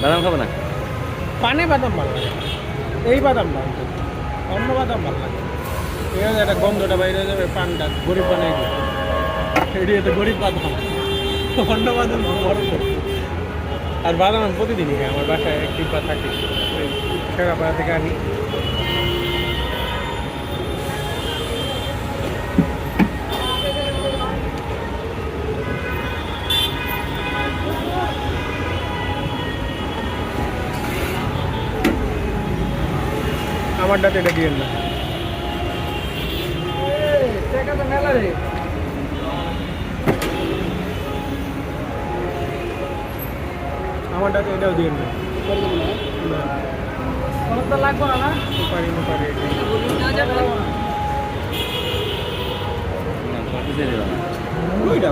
বাদাম খাবে না? পানে বাদাম ভালো লাগে, এই বাদাম ভালো লাগে, অন্য বাদাম ভালো লাগে। ঠিক আছে, একটা গন্ধটা বাইরে হয়ে যাবে, পানটা গরিব বানাই দিবে, এটি তো গরিব বাদাম, অন্য বাদাম বড় তো। আর বাদাম আমি প্রতিদিনই খাই, আমার বাসায় এক ডিব্বা থাকে, শেখাপাড়া থেকে আনি। আমারটাতে এটা দিয়ে না, মেলা রে। আমারটাতে এটাও দিয়ে না, তো লাগবে না, না পারি না পারি কিছুই দিল না। ওইটা